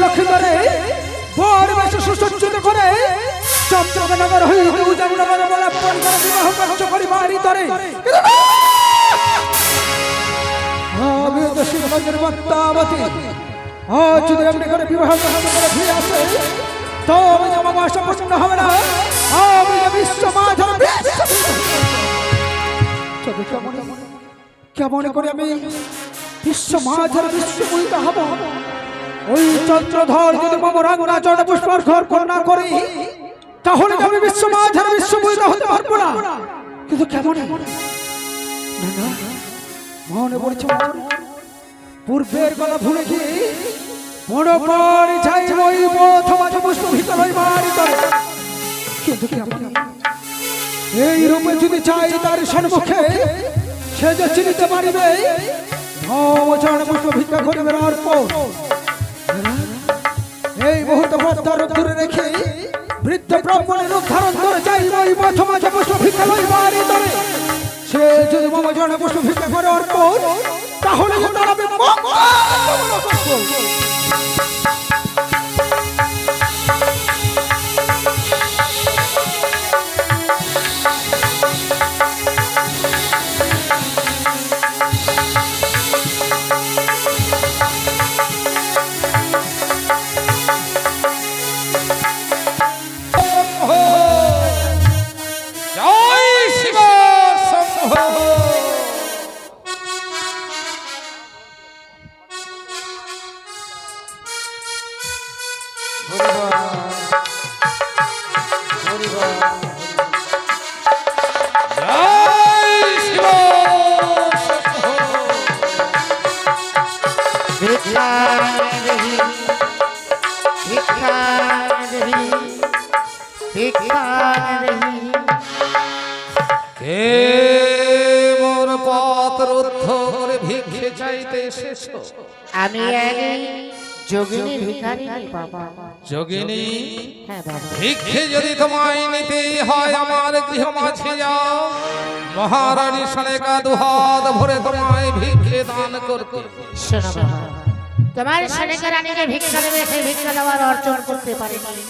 লক্ষ্মীবারে পরিবেশ সুসজ্জিত করে চন্দ্রনগর হইতে উজাননগরে বলাপন করে বিবাহ কার্য করিবারই তরে আমি তো শিবগঞ্জের বর্তাবতী আজ যদি এমনি করে বিবাহ কার্য করে ফিরে আসে তো আমি আমার আশা প্রসন্ন হবে না। আমি বিশ্ব মাঝার কেমন করে আমি বিশ্ব মাঝার বিশ্বমূলত হব? ওই চন্দ্রধর যদি মম রাঙ্গা চরণ পুষ্পার ঘর না করি তাহলে আমি বিশ্ব মাঝার বিশ্বমূলত হতে পারবো না। কিন্তু কেমন মনে পড়ছে পূর্বের কথা ভুলে গিয়ে বড় পর যাই ওই প্রথম পুষ্প ভিতর ওই বাড়ি করে। কিন্তু কেমন এই রূপে যদি চাই তার সম্মুখে সে যে চিনিতে পারিবে চরণ পুষ্প ভিক্ষা করিবে অর্প এই মুহূর্তে পদ্মার দূরে রেখে বৃদ্ধ ব্রাহ্মণের রূপ ধারণ করে চাই ওই প্রথম পুষ্প ভিক্ষা ওই বাড়ি করে। সে যদি মম চরণ পুষ্প ভিক্ষা করে অর্প তাহলে দাঁড়াবে আমি যোগিনী ভিখারিনী বাবা। যোগিনী হ্যাঁ বাবা। ভিক্ষে যদি তোমায় নিতে হয় আমার গৃহ মাঝে যাও, মহারানী সনেকা দুহাত ভরে তোমায় ভিক্ষে দান করতে। শোনো বাবা, তোমার সনেকা রানীকে ভিক্ষা দেবে, সেই ভিক্ষা দেওয়ার অর্জন করতে পারিনি,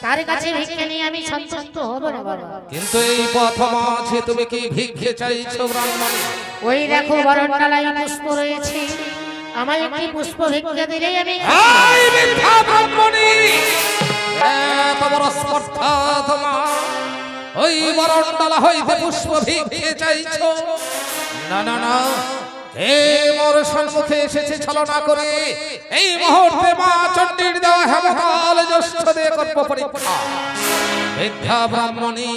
তার কাছে ভিক্ষা নিয়ে আমি সন্তুষ্ট হব না বাবা। কিন্তু এই পথ মাঝে তুমি কি ভিক্ষে চাইছো ব্রাহ্মণ? ওই দেখো বরণডালায় পুষ্প রয়েছে, আমায় একটি পুষ্প ভিক্ষা দিলেই আমি। এই মিথ্যা ব্রাহ্মণী, এত বড় স্পর্ধা তোমার! ওই বরণডালা হইতে পুষ্প ভিক্ষে চাইছো? না না না, হে মোর সম্মুখে এসেছে ছলনা করে। এই মুহূর্তে মা চণ্ডীর দেওয়া হেমকাল জ্যৈষ্ঠ দিয়ে করব পরীক্ষা। মিথ্যা ব্রাহ্মণী,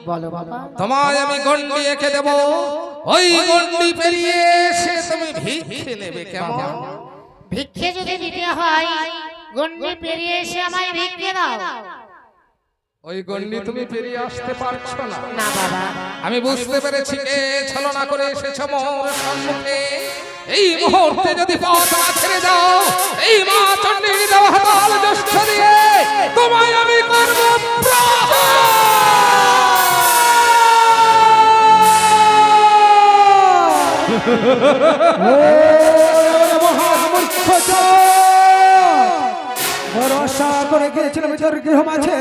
বলো বাবা, তোমায় আমি গণ্ডি এঁকে দেব, ওই গণ্ডি পেরিয়ে এসে তুমি ভিক্ষে নেবে। কেমন? ভিক্ষে যদি দিতে হয় গণ্ডি পেরিয়ে এসে আমায় ভিক্ষে দাও। ওই গণ্ডি তুমি পেরিয়ে আসতে পারছো না। না বাবা, আমি বুঝতে পেরেছি কে ছলনা করে এসেছো মোর সম্মুখে। এই মুহূর্তে যদি পথ না ছেড়ে যাও, এই মা চণ্ডীর দেওয়া হেমকাল জ্যৈষ্ঠ দিয়ে তোমায় আমি করব ভরসা করে গিয়েছিলাম তোর গৃহ মাঝে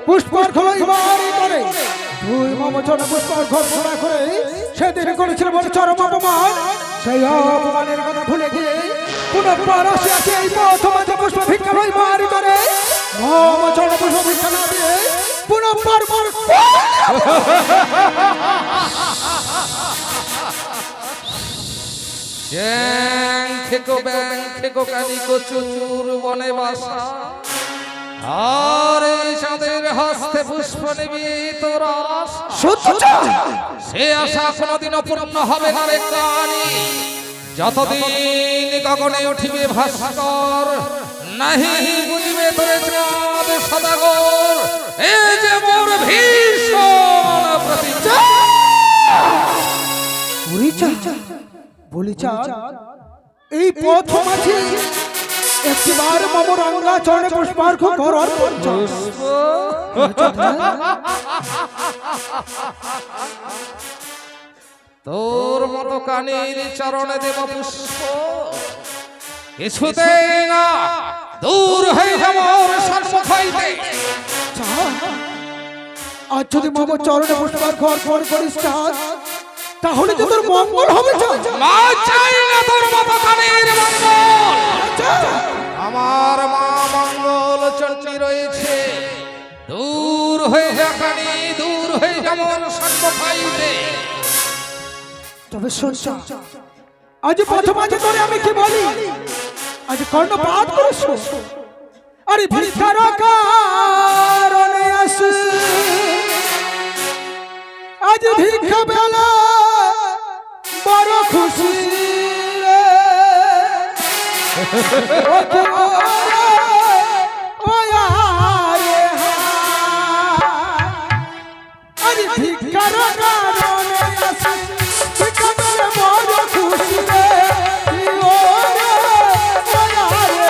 পুষ্পর খোলাই বাড়ি করে। তুই মম চরণ পুষ্পর ঘর ঘোরা করে সেদিন করেছিল বলে চরম অপমান। সেই অপমানের কথা ভুলে গিয়ে পুনঃবার আসিয়াছে এই পথ মাঝে পুষ্প ভিক্ষা ওই বাড়ি করে। মম চরণ পুষ্প ভিক্ষা না দিয়ে পুনঃবার খেকো কানি কচুর বনে বাসা, আর এই চাঁদের হস্তে পুষ্প নিবি তোর আশা। সে আশা কোনদিনও পূর্ণ হবে না রে কানি, যতদিন গগনে উঠিবে ভাস্কর, নাহি বুঝিবে তোরে চাঁদ সদাগর। এই যে মোর ভীষণ প্রতিজ্ঞা। বলি এই পথ মাঝে একবার মম রাঙ্গা চরণে পুষ্পার্ঘ করার তোর মতো কানির চরণে দেব পুষ্প কিছুতেই না। দূর হয়ে যাওয়ার সম্মুখ হইতে। আর যদি মম চরণে পুষ্পার ঘর ঘর করিস চাঁদ, তাহলে তো তোর মঙ্গল হবে চাঁদ। মা চাই না তোর মতো কানের মঙ্গল, আমার মা মঙ্গল চণ্ডী রয়েছে। দূর হয়ে যাখানি, দূর হয়ে যেমন সম্মুখ হইতে। তবে শোন চাঁদ, আজ প্রথম আজ তোরে আমি কি বলি, আজ কর্ণপাত করে শোন। আরে ভিক্ষার কারণে আসি, আজ ভিক্ষা বেলা বড় খুশি রে। ও কে ওরে, ও আরে আরে ভিক্ষার কারণে আসি, ভিক্ষা বেলা বড় খুশি রে। কি ওরে, ও আরে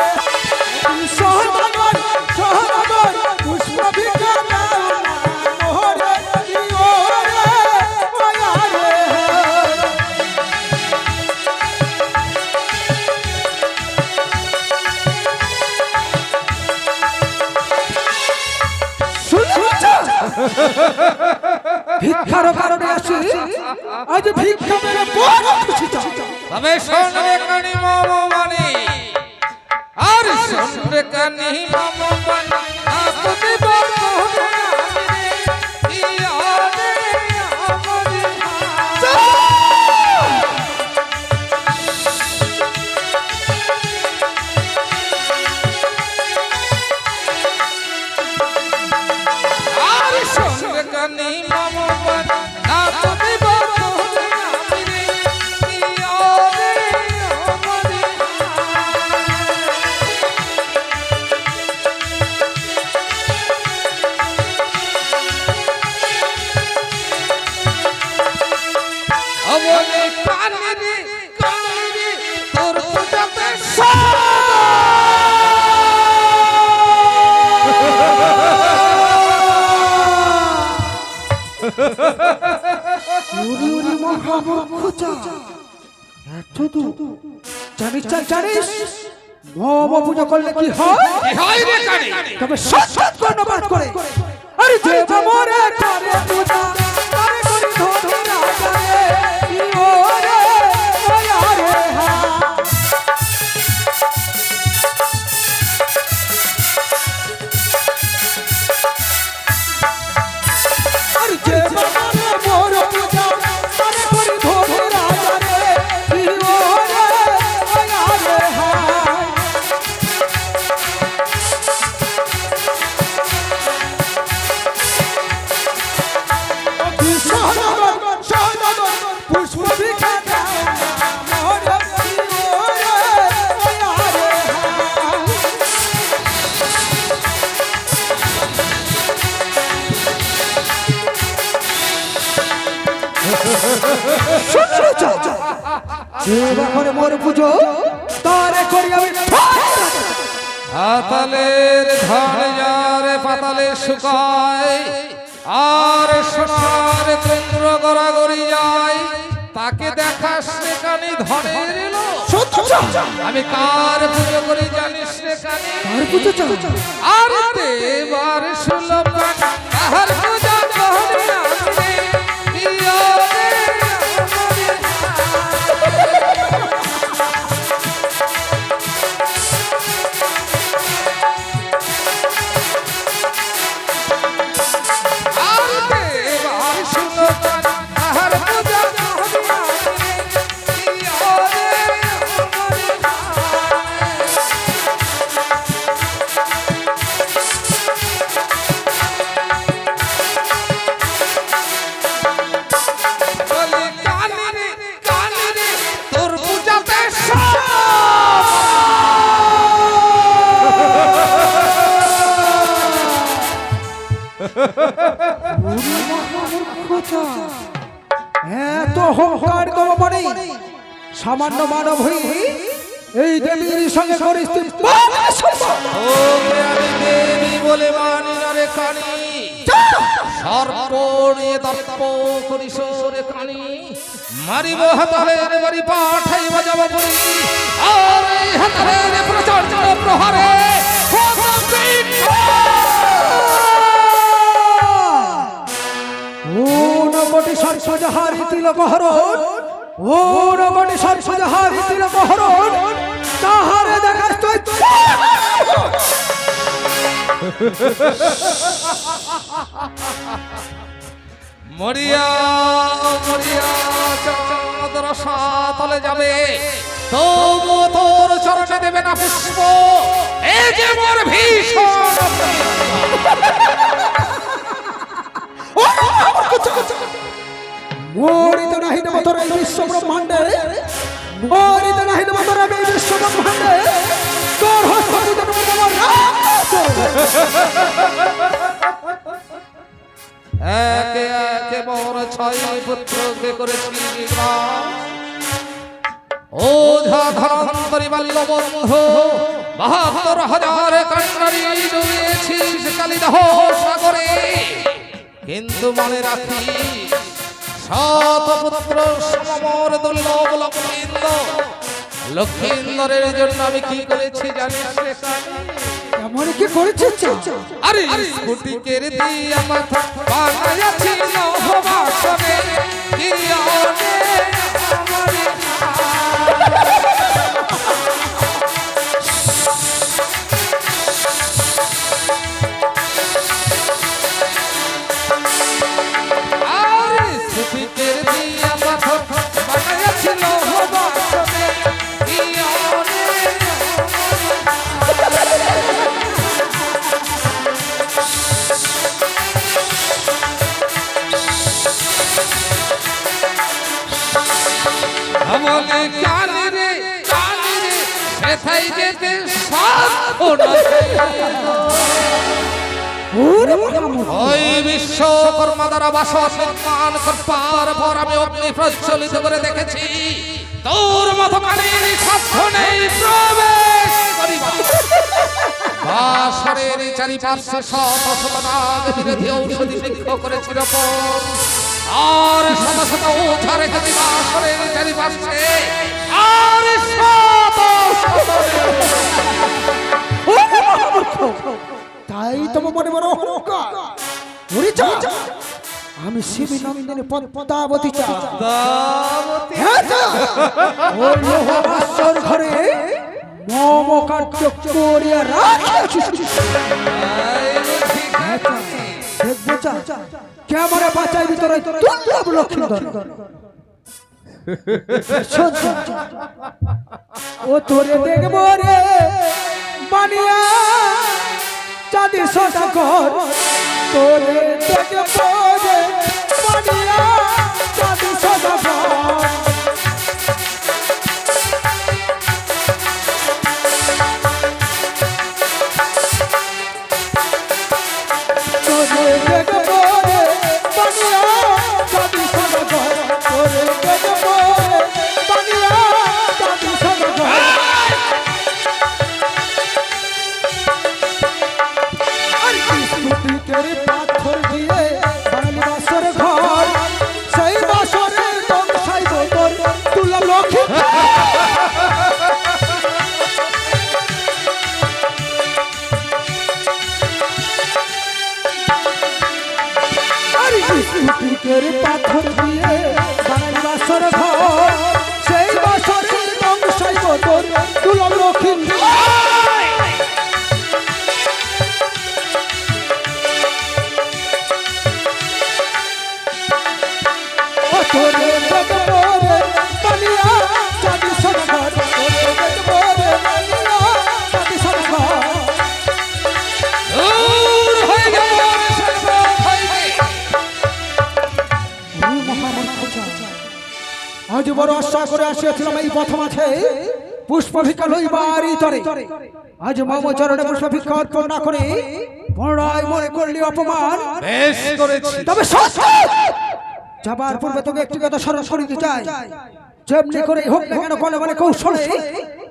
সহনগর সহনগর পুষ্প ভিক্ষা মোহরে। কি ওরে, ও আরে ভিক্ষার কারণে আসি, আজ ভিক্ষা মেরে বড় খুশি চাই। তবে শোন রে কানি মামনি, আর শোন রে কানি মামনি, আপনি বলবো জানিস জানিস মম পূজা করলে কি হয়? তবে সৎ কর্ণপাত করে। আরে যে মরে করে পূজা করে করি ধরে রাজারে। কি ওরে, ও আরে হা আরে যে মরে মোর পূজা করে করি ধরে রাজারে। কি ওরে, ও আরে হা পুষ্প ভিক্ষা মোহরে। কি ওরে, ও আরে করে মোর পুজো তারে করি আমি। পাতালের ধন যারে পাতালে শুকায়, আর সোনার চন্দ্র গড়াগড়ি যায়, তাকে দেখাস রে কানি ধনের এলো। আমি কার পুজো করি জানিস রে কানি? কার পুজো চাও? আর দেবার সুলভ তাহার পূজা করি আমি রে। ইয়া রে এত অহংকার গমনে সামান্য মানব হই এই দেবীর সঙ্গে করিস তুই ওকে আমি দেবী বলে মানি না রে কানি। সর্প নিয়ে দর্প করিস রে কানি। মারিব হাতালের বাড়ি পাঠাইব যাব পুরী, আর এই হাতালের প্রচন্ড প্রহারে কোটি সরসজাহারি তিলক হরণ কোটি সরসজাহারি তিলক হরণ তাহারে দেখাস তুই মরিয়া মরিয়া চাঁদর সাতলে যাবে তবু তোর চরণে দেবে না পুষ্প এই যে মোর ভীষণ মরিত নাহি দেব তোর এই বিশ্ব ব্রহ্মাণ্ডে মরিত নাহি দেব তোর এই বিশ্ব ব্রহ্মাণ্ডে তোর হস্ত দিতে দেব তোমার একে একে মোর ছয় পুত্রকে করেছি বিবাহ ওঝা ধনন্তরী বাল্য বন্ধু ৭২,০০০ কান্নারি ডুবিয়েছিস কালিদাহ সাগরে কিন্তু মনে রাখি শতপুত্র সমর দুর্লভ লক্ষ্মীন্দরের জন্য আমি কি করেছি জানিস এমন কি করেছিস আরে স্ফটিকের দিয়া মাথা বানাইছি নভবাসনে কি আনে আমারে আরে স্ফটিকের দিয়া মাথা বানাইছি নভবাসনে কি আনে আমলে কানে রে সেথাই যেতে ওই বিশ্বকর্মা দ্বারা বাসন নির্মাণ করবার পর আমি অগ্নি প্রজ্বলিত করে দেখেছি তোর মতো কানের সাধ্য নেই প্রবেশ করিবার বাসরের চারিপার্শ্বে শত শত নাগ বিরোধী ঔষধি বৃক্ষ করেছিল আর শত শত ওঝা রেখেছি বাসরের চারিপার্শ্বে আর শত শত তাই তোমার মনে বড় অহংকার মরিচা আমি শিবী নন্দিনী পদ্মাবতী চা হ্যাঁ চা ওই লোহার ঘরে মম কার্য করিয়া রাখিয়াছিস দেখবো চা ক্যামেরা বাঁচাই ভিতরে দুর্লভ লক্ষ্মীন্দর ও তোরে দেখবো রে বানিয়া চাঁদি সোটা ঘর তোরে দেখবো রে বানিয়া চাঁদি সোটা ঘর তোরে দেখবো রে বানিয়া চাঁদি সোটা ঘর তোরে দেখবো রে বানিয়া চাঁদি সোটা ঘর পাথর দিয়ে বাঙালি বাসর ঘর সেই বাসরের দংশাই তোর তুলা লক্ষ্মী পাথর দিয়ে বাঙালি বাসর ঘর সেই বাসরের দংশাই তোর তুলা লক্ষ্মী তোরে দেখবো রে বানিয়া চাঁদি সোনা ঘর তোরে দেখবো রে বানিয়া চাঁদি সোনা ঘর দূর হয়ে গেল সর্বত হইবে আজ বড় আশা করে আসিয়াছিলাম এই প্রথম আছে পুষ্প ভিক্ষা লইবারই তরে আজ মম চরণে পুষ্প ভিক্ষা অর্পণ না করে পুনরায় মনে করলি অপমান বেশ করেছি তবে যাবার পূর্বে তোকে একটি কথা স্মরণ করিতে চাই যেমনি করে হোক না কেন বলে বলে কৌশলে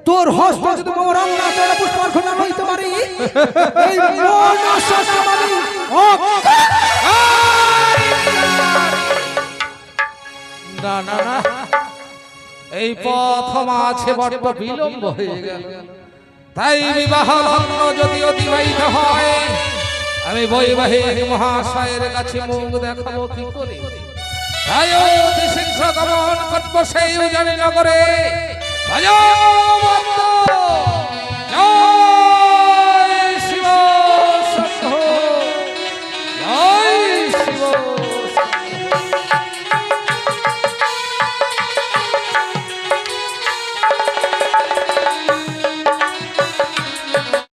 তোর হস্ত যদি মোর অঙ্গাচরণে পুষ্পার্ঘ্য না হইতে পারি এই মন আশ্বাসবাদী না না না এই প্রথম আছে বড় বিলম্ব হয়ে গেল তাই বিবাহ ভগ্ন যদি অতিবাহিত হয় আমি বৈবাহিক মহাশয়ের কাছে মুখ দেখাবো কি করে তাই অতি শীঘ্র গমন করব সেই উজানি নগরে। ভজ বন্ধু